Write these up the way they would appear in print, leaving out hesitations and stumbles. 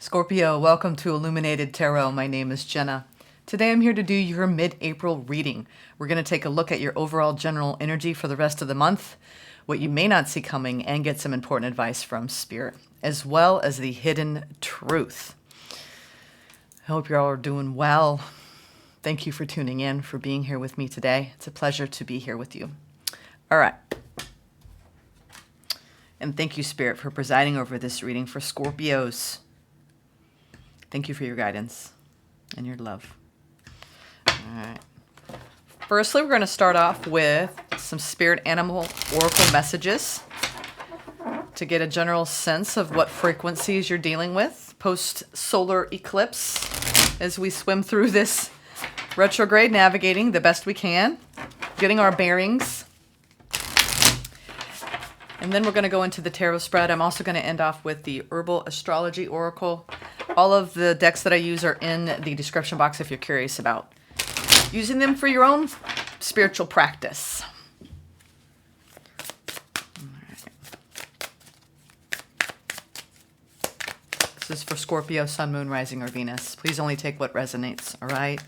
Scorpio, welcome to Illuminated Tarot. My name is Jenna. Today I'm here to do your mid-April reading. We're going to take a look at your overall general energy for the rest of the month, what you may not see coming, and get some important advice from Spirit, as well as the hidden truth. I hope you're all doing well. Thank you for tuning in, for being here with me today. It's a pleasure to be here with you. All right. And thank you, Spirit, for presiding over this reading for Scorpios. Thank you for your guidance and your love. All right. Firstly, we're going to start off with some spirit animal oracle messages to get a general sense of what frequencies you're dealing with post-solar eclipse as we swim through this retrograde, navigating the best we can, getting our bearings. And then we're going to go into the tarot spread. I'm also going to end off with the Herbal astrology oracle. All of the decks that I use are in the description box if you're curious about using them for your own spiritual practice. This is for Scorpio, Sun, Moon, Rising, or Venus. Please only take what resonates, all right?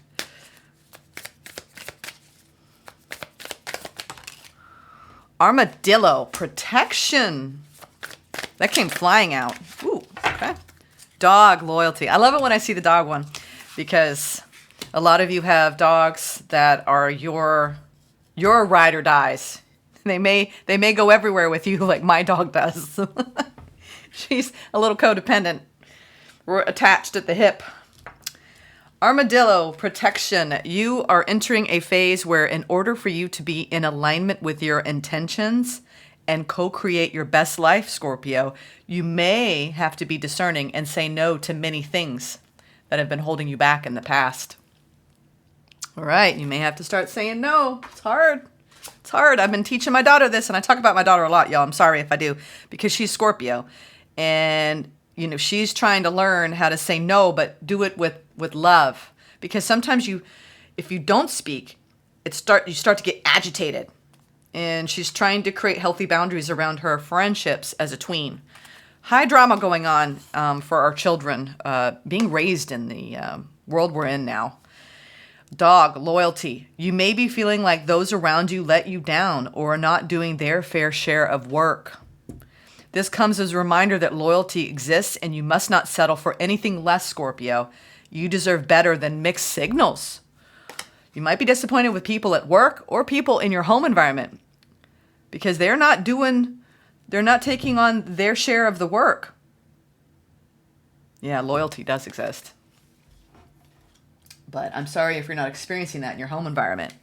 Armadillo, protection. That came flying out. Ooh, okay. Dog, loyalty. I love it when I see the dog one because a lot of you have dogs that are your ride or dies. They may go everywhere with you like my dog does. She's a little codependent. We're attached at the hip. Armadillo, protection. You are entering a phase where in order for you to be in alignment with your intentions and co-create your best life, Scorpio, you may have to be discerning and say no to many things that have been holding you back in the past. All right, you may have to start saying no. It's hard. It's hard. I've been teaching my daughter this, and I talk about my daughter a lot, y'all. I'm sorry if I do, because she's Scorpio. And, you know, she's trying to learn how to say no, but do it with love. Because sometimes if you don't speak, you start to get agitated. And she's trying to create healthy boundaries around her friendships as a tween. High drama going on for our children being raised in the world we're in now. Dog, loyalty. You may be feeling like those around you let you down or are not doing their fair share of work. This comes as a reminder that loyalty exists and you must not settle for anything less, Scorpio. You deserve better than mixed signals. You might be disappointed with people at work or people in your home environment because they're not taking on their share of the work. Yeah, loyalty does exist. But I'm sorry if you're not experiencing that in your home environment.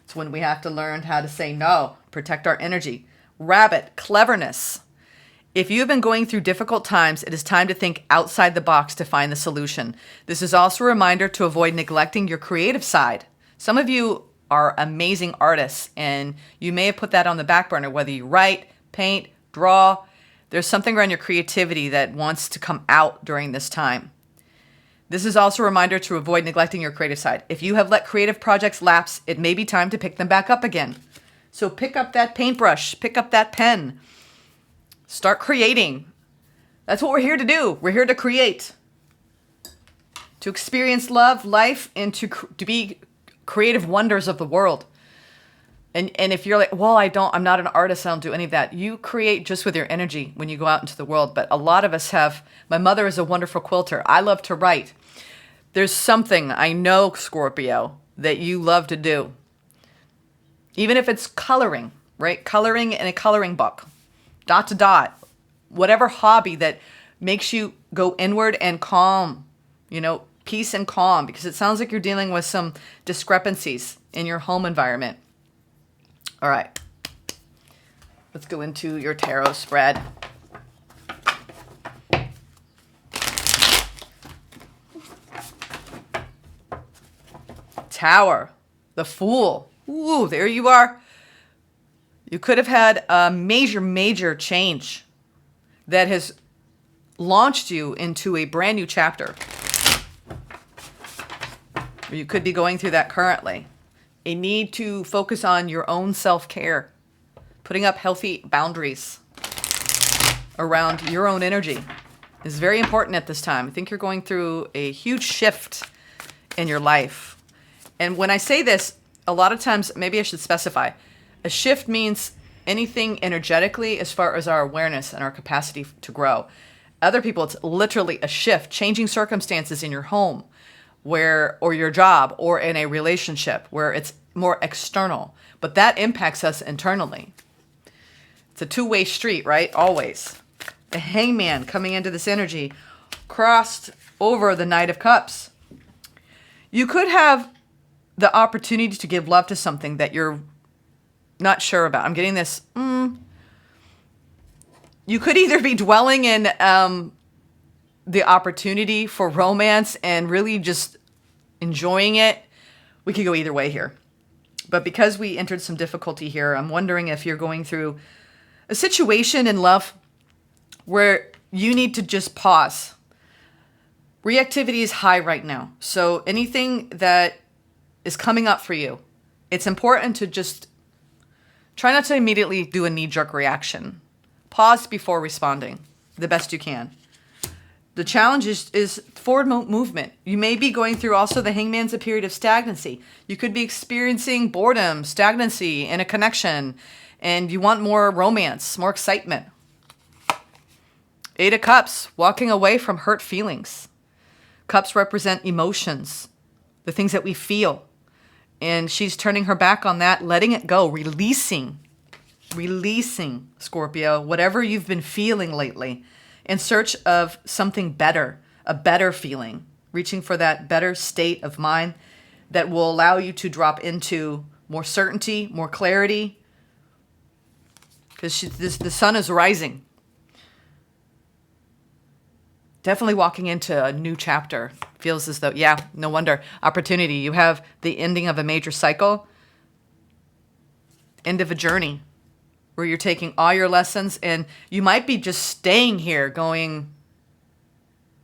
It's when we have to learn how to say no, protect our energy. Rabbit, cleverness. If you have been going through difficult times, it is time to think outside the box to find the solution. This is also a reminder to avoid neglecting your creative side. Some of you are amazing artists, and you may have put that on the back burner, whether you write, paint, draw. There's something around your creativity that wants to come out during this time. This is also a reminder to avoid neglecting your creative side. If you have let creative projects lapse, it may be time to pick them back up again. So pick up that paintbrush, pick up that pen. Start creating. That's what we're here to do. We're here to create. To experience love, life, and to be creative wonders of the world. And if you're like, well, I'm not an artist, I don't do any of that. You create just with your energy when you go out into the world. But a lot of us have, my mother is a wonderful quilter. I love to write. There's something, I know, Scorpio, that you love to do. Even if it's coloring, right? Coloring in a coloring book. Dot to dot. Whatever hobby that makes you go inward and calm. You know, peace and calm. Because it sounds like you're dealing with some discrepancies in your home environment. All right. Let's go into your tarot spread. Tower. The Fool. Ooh, there you are. You could have had a major change that has launched you into a brand new chapter. Or you could be going through that currently. A need to focus on your own self-care. Putting up healthy boundaries around your own energy. is very important at this time. I think you're going through a huge shift in your life. And when I say this, a lot of times, maybe I should specify, a shift means anything energetically as far as our awareness and our capacity to grow. Other people, it's literally a shift, changing circumstances in your home or your job or in a relationship where it's more external. But that impacts us internally. It's a two-way street, right? Always. The Hangman coming into this energy crossed over the Knight of Cups. You could have the opportunity to give love to something that you're not sure about. I'm getting this. You could either be dwelling in the opportunity for romance and really just enjoying it. We could go either way here. But because we entered some difficulty here, I'm wondering if you're going through a situation in love where you need to just pause. Reactivity is high right now. So anything that is coming up for you, it's important to just try not to immediately do a knee-jerk reaction. Pause before responding the best you can. The challenge is forward movement. You may be going through also the Hangman's a period of stagnancy. You could be experiencing boredom, stagnancy in a connection, and you want more romance, more excitement. Eight of Cups, walking away from hurt feelings. Cups represent emotions, the things that we feel. And she's turning her back on that, letting it go, releasing, Scorpio, whatever you've been feeling lately, in search of something better, a better feeling, reaching for that better state of mind that will allow you to drop into more certainty, more clarity, because the sun is rising. Definitely walking into a new chapter. Feels as though, yeah, no wonder. Opportunity. You have the ending of a major cycle, end of a journey, where you're taking all your lessons, and you might be just staying here going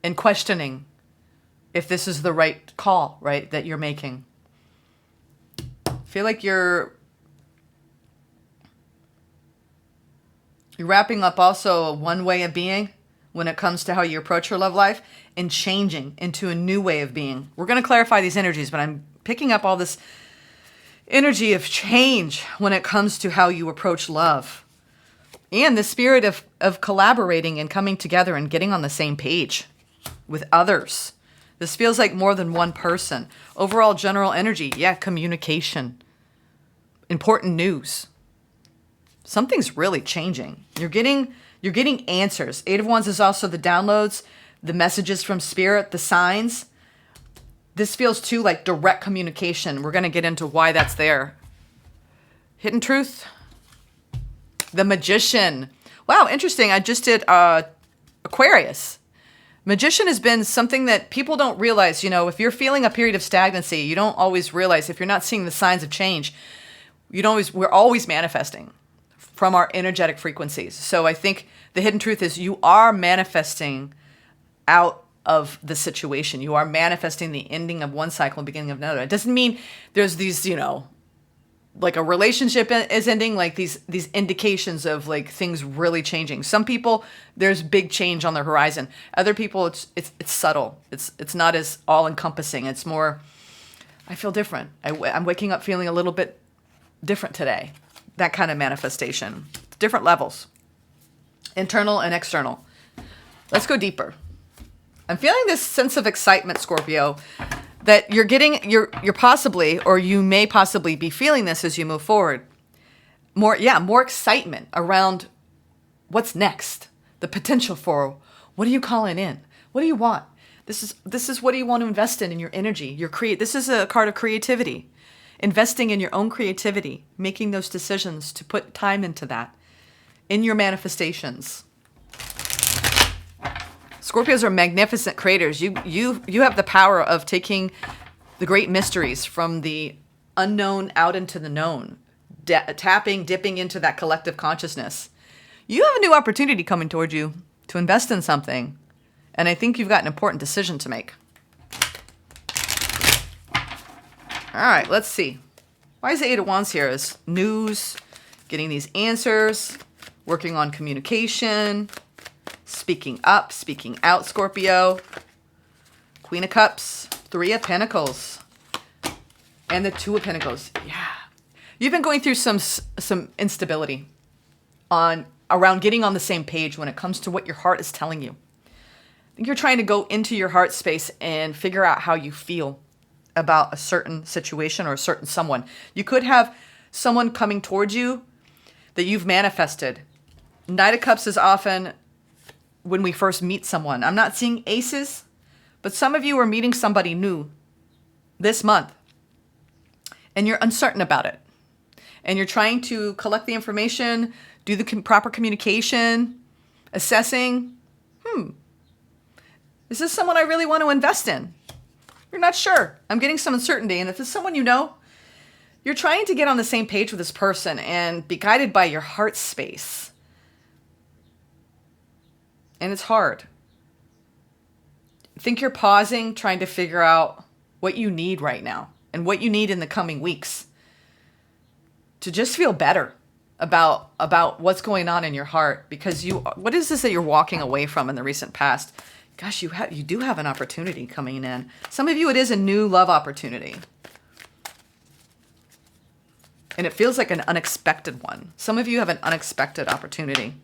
and questioning if this is the right call, right, that you're making. I feel like you're wrapping up also one way of being when it comes to how you approach your love life and changing into a new way of being. We're going to clarify these energies, but I'm picking up all this energy of change when it comes to how you approach love. And the spirit of collaborating and coming together and getting on the same page with others. This feels like more than one person. Overall general energy, yeah, communication. Important news. Something's really changing. You're getting answers. Eight of Wands is also the downloads, the messages from spirit, the signs. This feels too like direct communication. We're going to get into why that's there. Hidden truth. The Magician. Wow, interesting. I just did Aquarius. Magician has been something that people don't realize. You know, if you're feeling a period of stagnancy, you don't always realize. If you're not seeing the signs of change, we're always manifesting from our energetic frequencies. So I think the hidden truth is you are manifesting out of the situation. You are manifesting the ending of one cycle and beginning of another. It doesn't mean there's these, like a relationship is ending, like these indications of like things really changing. Some people, there's big change on the horizon. Other people, it's subtle. It's not as all encompassing. It's more, I feel different. I'm waking up feeling a little bit different today. That kind of manifestation. Different levels. Internal and external. Let's go deeper. I'm feeling this sense of excitement, Scorpio, that you're possibly, or you may possibly be feeling this as you move forward. More excitement around what's next. The potential for, what are you calling in? What do you want? This is what do you want to invest in your energy? This is a card of creativity. Investing in your own creativity, making those decisions to put time into that in your manifestations. Scorpios are magnificent creators. You have the power of taking the great mysteries from the unknown out into the known, dipping into that collective consciousness. You have a new opportunity coming toward you to invest in something, and I think you've got an important decision to make. All right, let's see. Why is the Eight of Wands here? Is news, getting these answers, working on communication, speaking up, speaking out, Scorpio. Queen of Cups, Three of Pentacles, and the Two of Pentacles. Yeah. You've been going through some instability around getting on the same page when it comes to what your heart is telling you. I think you're trying to go into your heart space and figure out how you feel about a certain situation or a certain someone. You could have someone coming towards you that you've manifested. Knight of Cups is often when we first meet someone. I'm not seeing aces, but some of you are meeting somebody new this month, and you're uncertain about it. And you're trying to collect the information, do the proper communication, assessing, is this someone I really want to invest in? You're not sure. I'm getting some uncertainty. And if it's someone you know, you're trying to get on the same page with this person and be guided by your heart space. And it's hard. I think you're pausing, trying to figure out what you need right now and what you need in the coming weeks to just feel better about what's going on in your heart. Because what is this that you're walking away from in the recent past? Gosh, you do have an opportunity coming in. Some of you, it is a new love opportunity. And it feels like an unexpected one. Some of you have an unexpected opportunity.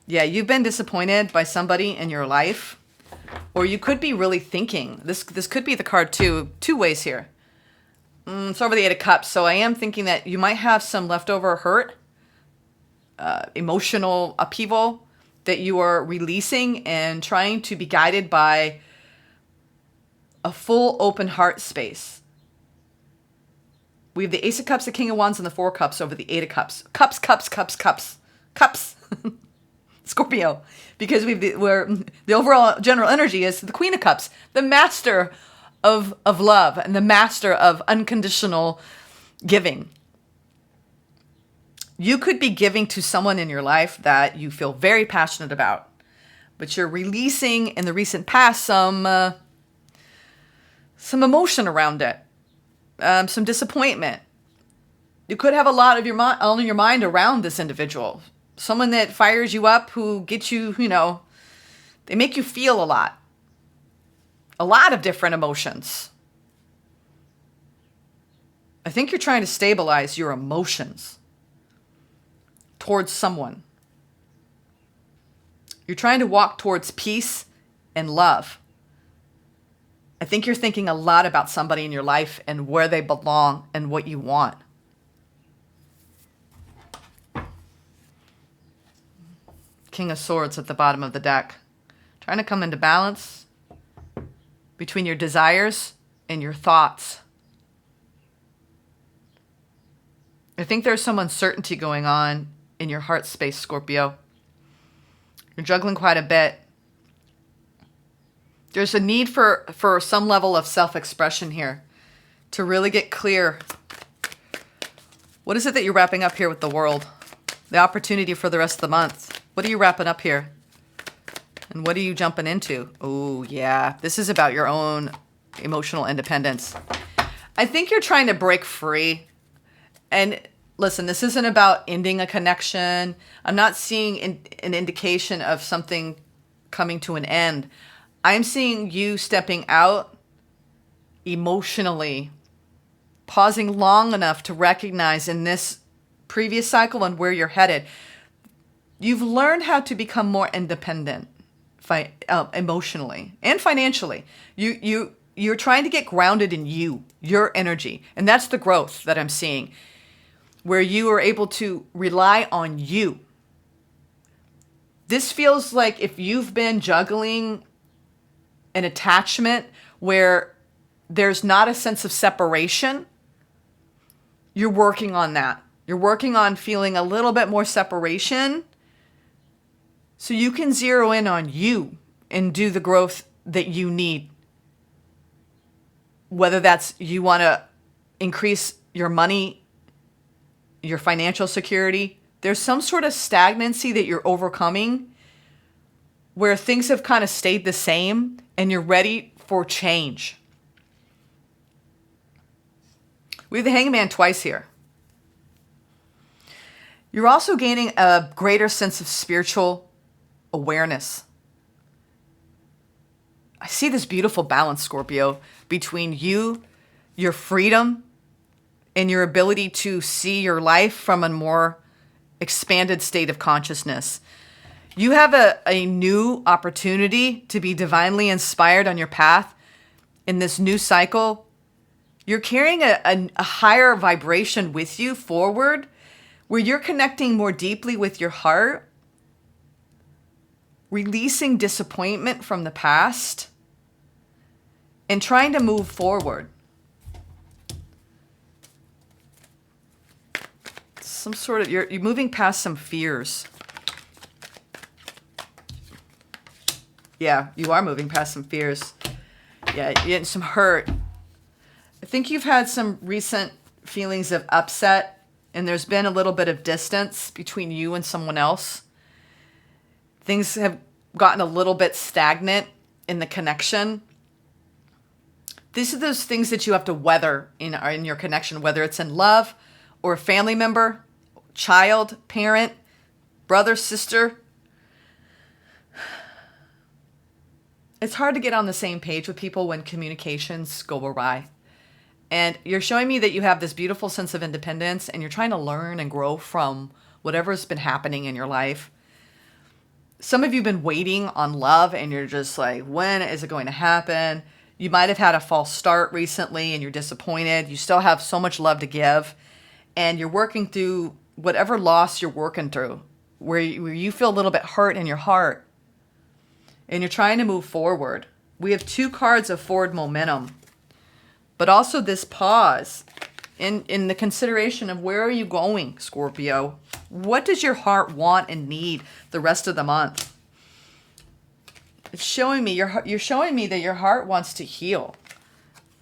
Yeah, you've been disappointed by somebody in your life. Or you could be really thinking. This could be the card two ways here. It's over the Eight of Cups. So I am thinking that you might have some leftover hurt, emotional upheaval that you are releasing and trying to be guided by a full open heart space. We have the Ace of Cups, the King of Wands, and the Four of Cups over the Eight of Cups. Cups, cups, cups, cups, cups. Scorpio. Because where the overall general energy is the Queen of Cups, the master of love and the master of unconditional giving. You could be giving to someone in your life that you feel very passionate about, but you're releasing in the recent past some emotion around it, some disappointment. You could have a lot of on your mind around this individual, someone that fires you up, who gets you, they make you feel a lot of different emotions. I think you're trying to stabilize your emotions towards someone. You're trying to walk towards peace and love. I think you're thinking a lot about somebody in your life and where they belong and what you want. King of Swords at the bottom of the deck. Trying to come into balance between your desires and your thoughts. I think there's some uncertainty going on in your heart space, Scorpio. You're juggling quite a bit. There's a need for some level of self-expression here to really get clear. What is it that you're wrapping up here with the world? The opportunity for the rest of the month. What are you wrapping up here? And what are you jumping into? Oh, yeah. This is about your own emotional independence. I think you're trying to break free. And listen, this isn't about ending a connection. I'm not seeing an indication of something coming to an end. I'm seeing you stepping out emotionally, pausing long enough to recognize in this previous cycle and where you're headed. You've learned how to become more independent emotionally and financially. You're trying to get grounded in your energy. And that's the growth that I'm seeing, where you are able to rely on you. This feels like if you've been juggling an attachment where there's not a sense of separation, you're working on that. You're working on feeling a little bit more separation so you can zero in on you and do the growth that you need. Whether that's you want to increase your money, your financial security, there's some sort of stagnancy that you're overcoming where things have kind of stayed the same and you're ready for change. We have the Hangman twice here. You're also gaining a greater sense of spiritual awareness. I see this beautiful balance, Scorpio, between you, your freedom, and your ability to see your life from a more expanded state of consciousness. You have a new opportunity to be divinely inspired on your path in this new cycle. You're carrying a higher vibration with you forward, where you're connecting more deeply with your heart, releasing disappointment from the past, and trying to move forward. Some sort of, you're moving past some fears. Yeah, you are moving past some fears. Yeah, you're getting some hurt. I think you've had some recent feelings of upset, and there's been a little bit of distance between you and someone else. Things have gotten a little bit stagnant in the connection. These are those things that you have to weather in your connection, whether it's in love or a family member, child, parent, brother, sister. It's hard to get on the same page with people when communications go awry. And you're showing me that you have this beautiful sense of independence, and you're trying to learn and grow from whatever's been happening in your life. Some of you have been waiting on love, and you're just like, when is it going to happen? You might have had a false start recently and you're disappointed. You still have so much love to give, and you're working through whatever loss you're working through, where you feel a little bit hurt in your heart, and you're trying to move forward. We have 2 cards of forward momentum, but also this pause in the consideration of where are you going, Scorpio? What does your heart want and need the rest of the month? It's showing me, you're showing me that your heart wants to heal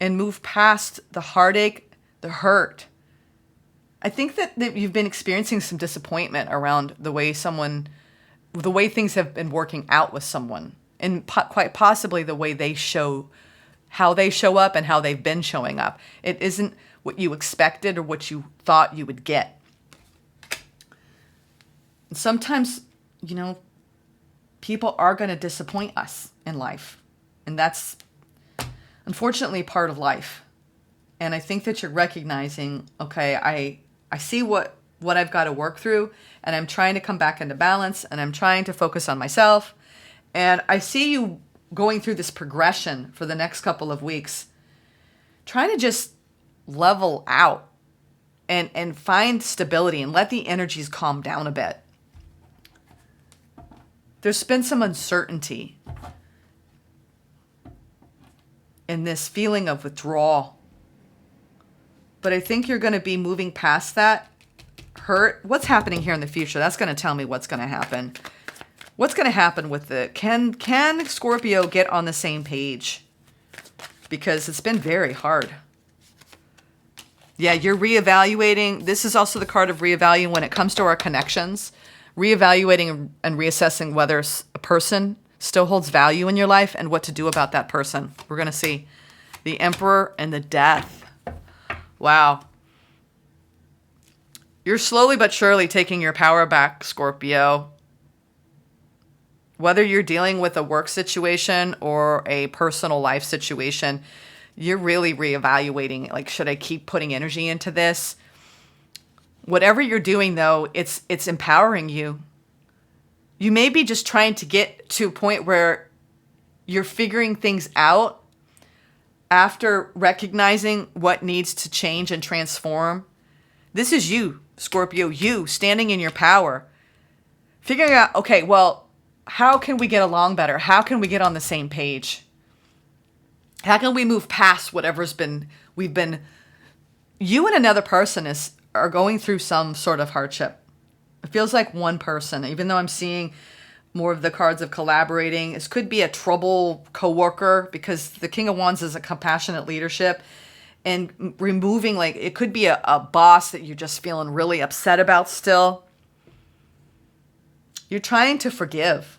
and move past the heartache, the hurt. I think that you've been experiencing some disappointment around the way things have been working out with someone, and quite possibly the way how they show up and how they've been showing up. It isn't what you expected or what you thought you would get. And sometimes, people are going to disappoint us in life. And that's unfortunately part of life. And I think that you're recognizing, okay, I see what I've got to work through, and I'm trying to come back into balance, and I'm trying to focus on myself. And I see you going through this progression for the next couple of weeks, trying to just level out and find stability and let the energies calm down a bit. There's been some uncertainty in this feeling of withdrawal. But I think you're going to be moving past that hurt. What's happening here in the future? That's going to tell me what's going to happen. What's going to happen with can Scorpio get on the same page? Because it's been very hard. Yeah, you're reevaluating. This is also the card of reevaluating when it comes to our connections. Reevaluating and reassessing whether a person still holds value in your life and what to do about that person. We're going to see the Emperor and the Death. Wow. You're slowly but surely taking your power back, Scorpio. Whether you're dealing with a work situation or a personal life situation, you're really reevaluating, like, should I keep putting energy into this? Whatever you're doing, though, it's empowering you. You may be just trying to get to a point where you're figuring things out after recognizing what needs to change and transform. This is you, Scorpio, you standing in your power. Figuring out, okay, well, how can we get along better? How can we get on the same page? How can we move past whatever's been, you and another person are going through some sort of hardship. It feels like one person, even though I'm seeing more of the cards of collaborating. This could be a trouble coworker, because the King of Wands is a compassionate leadership, and removing, like, it could be a boss that you're just feeling really upset about still. You're trying to forgive.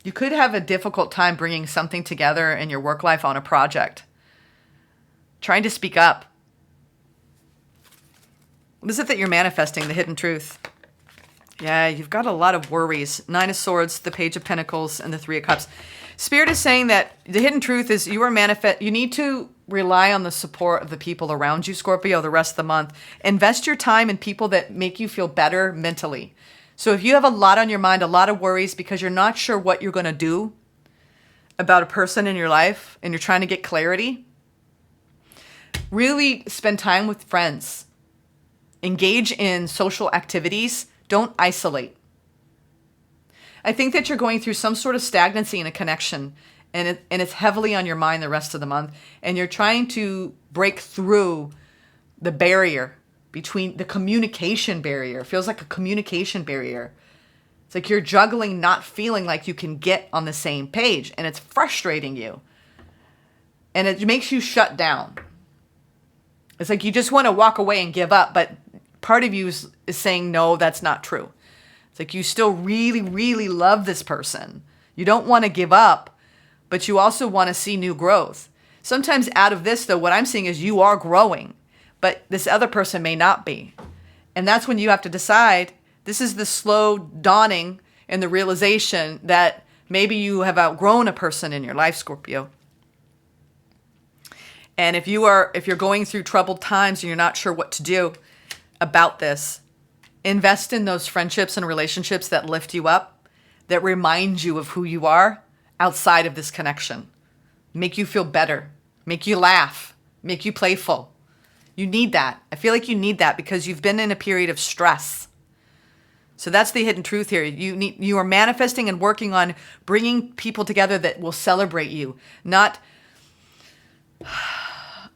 You could have a difficult time bringing something together in your work life on a project. Trying to speak up. What is it that you're manifesting? The hidden truth. Yeah, you've got a lot of worries. 9 of Swords, the Page of Pentacles, and the 3 of Cups. Spirit is saying that the hidden truth is you need to rely on the support of the people around you, Scorpio, the rest of the month. Invest your time in people that make you feel better mentally. So if you have a lot on your mind, a lot of worries because you're not sure what you're going to do about a person in your life and you're trying to get clarity, really spend time with friends. Engage in social activities. Don't isolate. I think that you're going through some sort of stagnancy in a connection, and it's heavily on your mind the rest of the month, and you're trying to break through the barrier between the communication barrier. It feels like a communication barrier. It's like you're juggling, not feeling like you can get on the same page, and it's frustrating you. And it makes you shut down. It's like you just want to walk away and give up, but part of you is saying, no, that's not true. It's like you still really, really love this person. You don't want to give up, but you also want to see new growth. Sometimes out of this, though, what I'm seeing is you are growing, but this other person may not be. And that's when you have to decide, this is the slow dawning and the realization that maybe you have outgrown a person in your life, Scorpio. And if you're going through troubled times and you're not sure what to do about this, invest in those friendships and relationships that lift you up, that remind you of who you are outside of this connection. Make you feel better, make you laugh, make you playful. You need that. I feel like you need that because you've been in a period of stress. So that's the hidden truth here. You are manifesting and working on bringing people together that will celebrate you, not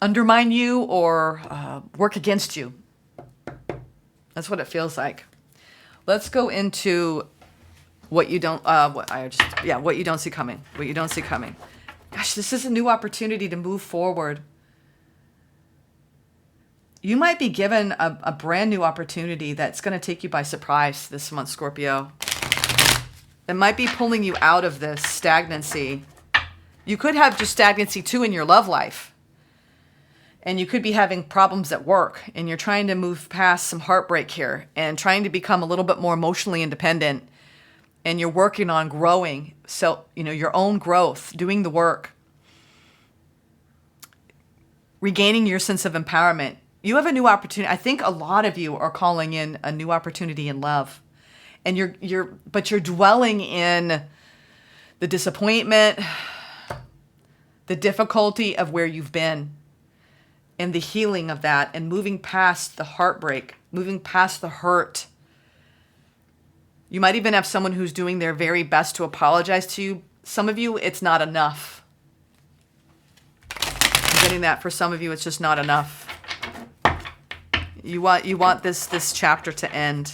undermine you or work against you. That's what it feels like. Let's go into what you don't what you don't see coming. What you don't see coming. Gosh, this is a new opportunity to move forward. You might be given a brand new opportunity that's going to take you by surprise this month, Scorpio. It might be pulling you out of this stagnancy. You could have just stagnancy too in your love life. And you could be having problems at work and you're trying to move past some heartbreak here and trying to become a little bit more emotionally independent, and you're working on growing. So, your own growth, doing the work, regaining your sense of empowerment. You have a new opportunity. I think a lot of you are calling in a new opportunity in love, and you're dwelling in the disappointment, the difficulty of where you've been, and the healing of that, and moving past the heartbreak, moving past the hurt. You might even have someone who's doing their very best to apologize to you. Some of you, it's not enough. I'm getting that for some of you, it's just not enough. You want this chapter to end.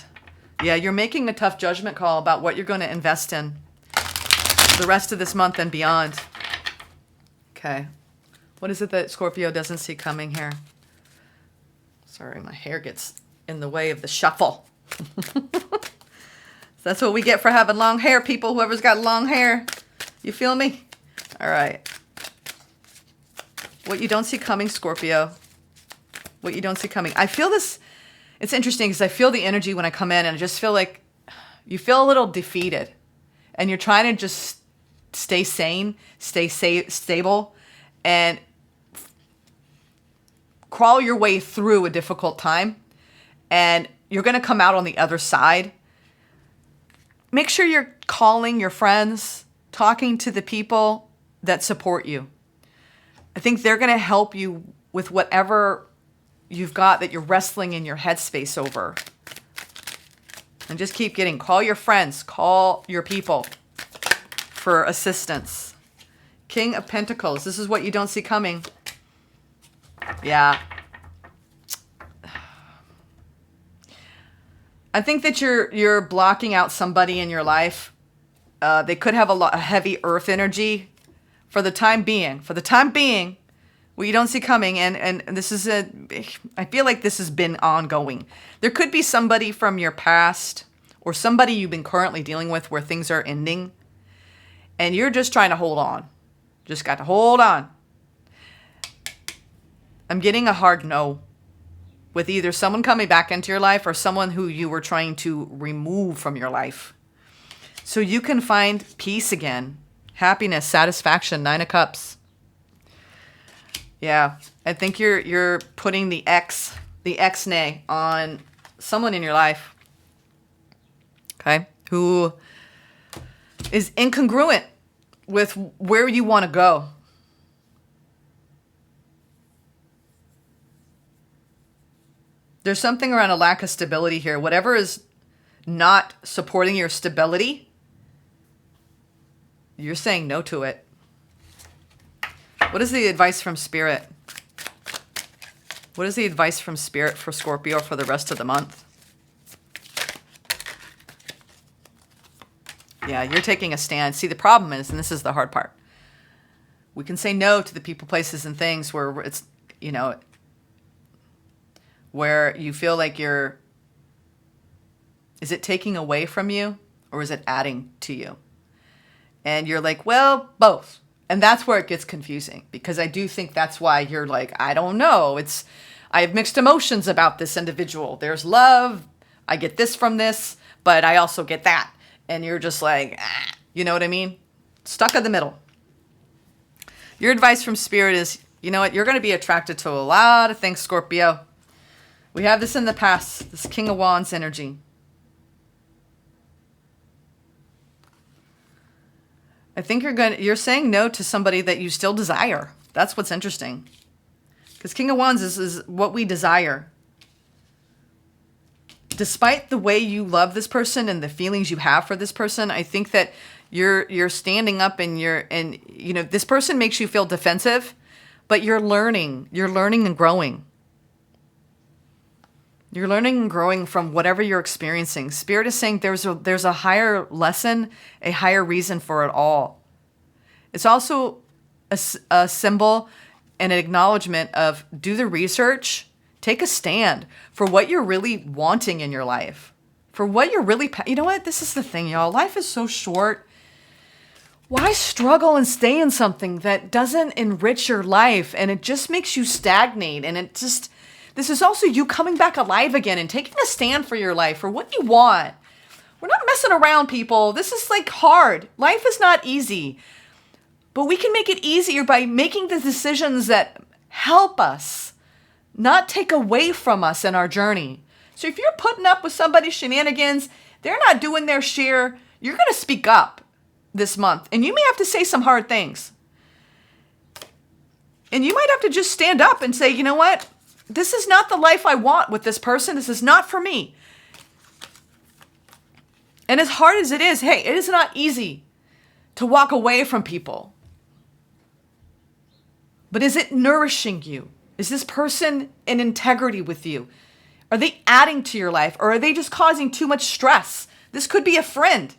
Yeah, you're making a tough judgment call about what you're going to invest in the rest of this month and beyond. Okay. What is it that Scorpio doesn't see coming here? Sorry, my hair gets in the way of the shuffle. That's what we get for having long hair, people. Whoever's got long hair. You feel me? All right. What you don't see coming, Scorpio. What you don't see coming. I feel this. It's interesting because I feel the energy when I come in, and I just feel like you feel a little defeated. And you're trying to just stay sane, stay stable, and crawl your way through a difficult time, and you're going to come out on the other side. Make sure you're calling your friends, talking to the people that support you. I think they're going to help you with whatever you've got that you're wrestling in your headspace over. And just keep call your friends, call your people for assistance. King of Pentacles. This is what you don't see coming. Yeah. I think that you're blocking out somebody in your life. They could have a heavy earth energy for the time being. For the time being, what you don't see coming, and this is I feel like this has been ongoing. There could be somebody from your past or somebody you've been currently dealing with where things are ending, and you're just trying to hold on. Just got to hold on. I'm getting a hard no. with either someone coming back into your life or someone who you were trying to remove from your life. So you can find peace again, happiness, satisfaction, 9 of Cups. Yeah, I think you're putting the ex-nay on someone in your life, okay, who is incongruent with where you want to go. There's something around a lack of stability here. Whatever is not supporting your stability, you're saying no to it. What is the advice from Spirit? What is the advice from Spirit for Scorpio for the rest of the month? Yeah, you're taking a stand. See, the problem is, and this is the hard part, we can say no to the people, places, and things where it's, you know, where you feel like is it taking away from you or is it adding to you? And you're like, well, both. And that's where it gets confusing, because I do think that's why you're like, I don't know. I have mixed emotions about this individual. There's love. I get this from this, but I also get that. And you're just like, you know what I mean? Stuck in the middle. Your advice from Spirit is, you know what? You're going to be attracted to a lot of things, Scorpio. We have this in the past, this King of Wands energy. I think you're saying no to somebody that you still desire. That's what's interesting. Because King of Wands is what we desire. Despite the way you love this person and the feelings you have for this person, I think that you're standing up and you know, this person makes you feel defensive, but you're learning and growing. You're learning and growing from whatever you're experiencing. Spirit is saying there's a higher lesson, a higher reason for it all. It's also a symbol and an acknowledgement of do the research, take a stand for what you're really wanting in your life, for what you're really, you know what? This is the thing, y'all. Life is so short. Why struggle and stay in something that doesn't enrich your life and it just makes you stagnate? And this is also you coming back alive again and taking a stand for your life, for what you want. We're not messing around, people. This is like hard. Life is not easy. But we can make it easier by making the decisions that help us, not take away from us in our journey. So if you're putting up with somebody's shenanigans, they're not doing their share, you're going to speak up this month. And you may have to say some hard things. And you might have to just stand up and say, you know what? This is not the life I want with this person. This is not for me. And as hard as it is, hey, it is not easy to walk away from people. But is it nourishing you? Is this person in integrity with you? Are they adding to your life, or are they just causing too much stress? This could be a friend.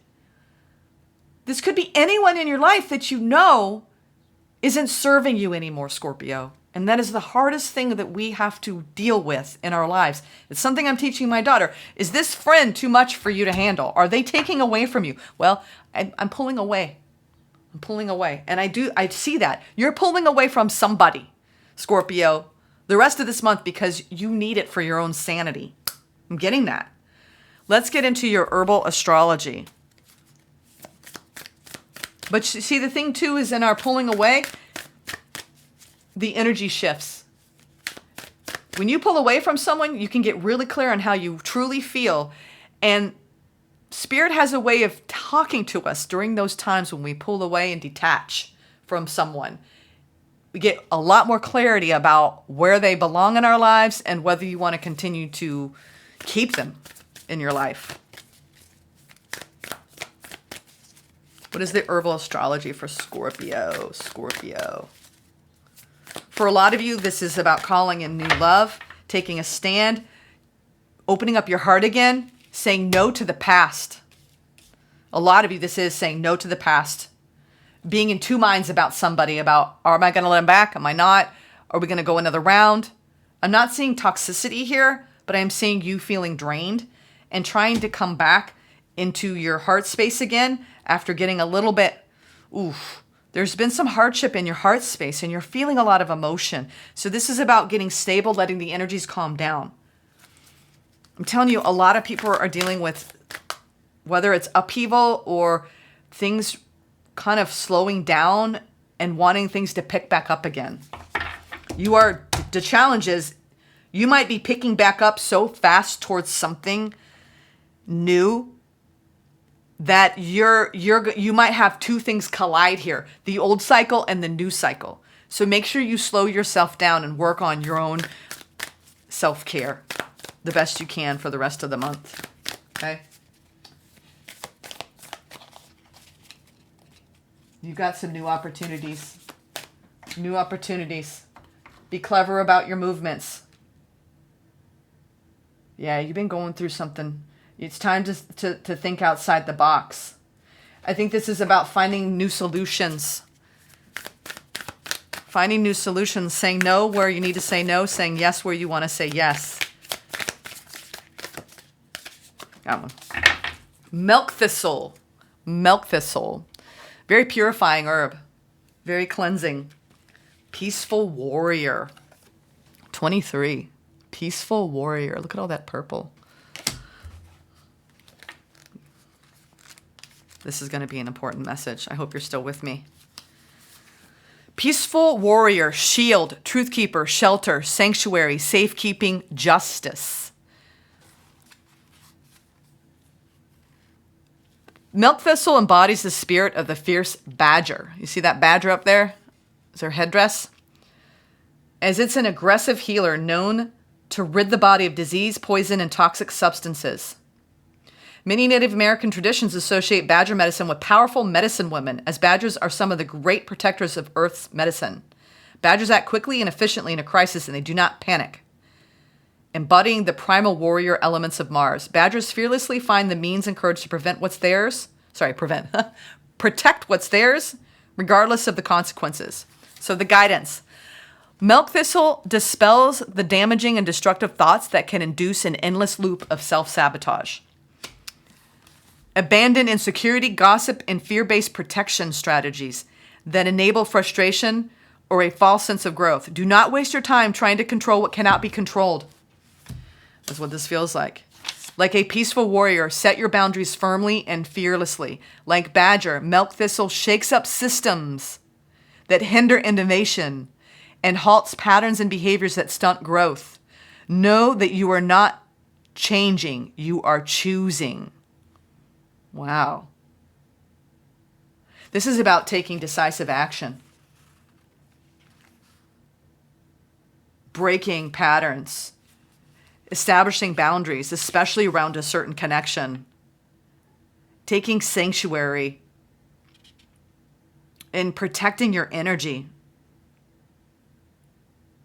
This could be anyone in your life that you know isn't serving you anymore, Scorpio. And that is the hardest thing that we have to deal with in our lives. It's something I'm teaching my daughter. Is this friend too much for you to handle? Are they taking away from you? Well, I'm pulling away. I'm pulling away. And I see that. You're pulling away from somebody, Scorpio, the rest of this month because you need it for your own sanity. I'm getting that. Let's get into your herbal astrology. But see, the thing too is in our pulling away, the energy shifts. When you pull away from someone, you can get really clear on how you truly feel. And Spirit has a way of talking to us during those times when we pull away and detach from someone. We get a lot more clarity about where they belong in our lives and whether you want to continue to keep them in your life. What is the herbal astrology for Scorpio? Scorpio. For a lot of you, this is about calling in new love, taking a stand, opening up your heart again, saying no to the past. A lot of you, this is saying no to the past. Being in two minds about somebody, about, am I going to let them back? Am I not? Are we going to go another round? I'm not seeing toxicity here, but I'm seeing you feeling drained and trying to come back into your heart space again after getting a little bit, There's been some hardship in your heart space and you're feeling a lot of emotion. So this is about getting stable, letting the energies calm down. I'm telling you, a lot of people are dealing with, whether it's upheaval or things kind of slowing down and wanting things to pick back up again. The challenge is you might be picking back up so fast towards something new that you might have two things collide here, the old cycle and the new cycle. So make sure you slow yourself down and work on your own self-care the best you can for the rest of the month. Okay? You've got some new opportunities. New opportunities. Be clever about your movements. Yeah, you've been going through something. It's time to think outside the box. I think this is about finding new solutions. Finding new solutions, saying no where you need to say no, saying yes where you want to say yes. That one. Milk thistle. Milk thistle. Very purifying herb. Very cleansing. Peaceful warrior. 23. Peaceful warrior. Look at all that purple. This is going to be an important message. I hope you're still with me. Peaceful warrior, shield, truth keeper, shelter, sanctuary, safekeeping, justice. Milk thistle embodies the spirit of the fierce badger. You see that badger up there? Is her headdress? As it's an aggressive healer known to rid the body of disease, poison, and toxic substances. Many Native American traditions associate badger medicine with powerful medicine women, as badgers are some of the great protectors of Earth's medicine. Badgers act quickly and efficiently in a crisis, and they do not panic. Embodying the primal warrior elements of Mars, badgers fearlessly find the means and courage to protect what's theirs, regardless of the consequences. So the guidance. Milk thistle dispels the damaging and destructive thoughts that can induce an endless loop of self-sabotage. Abandon insecurity, gossip, and fear-based protection strategies that enable frustration or a false sense of growth. Do not waste your time trying to control what cannot be controlled. That's what this feels like. Like a peaceful warrior, set your boundaries firmly and fearlessly. Like badger, milk thistle shakes up systems that hinder innovation and halts patterns and behaviors that stunt growth. Know that you are not changing, you are choosing. Wow. This is about taking decisive action. Breaking patterns. Establishing boundaries, especially around a certain connection. Taking sanctuary. And protecting your energy.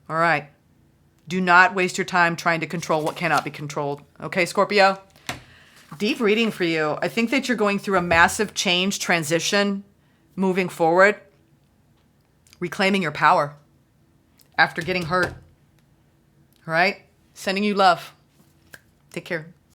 All right. Do not waste your time trying to control what cannot be controlled. Okay, Scorpio? Deep reading for you. I think that you're going through a massive change, transition, moving forward, reclaiming your power after getting hurt. All right? Sending you love. Take care.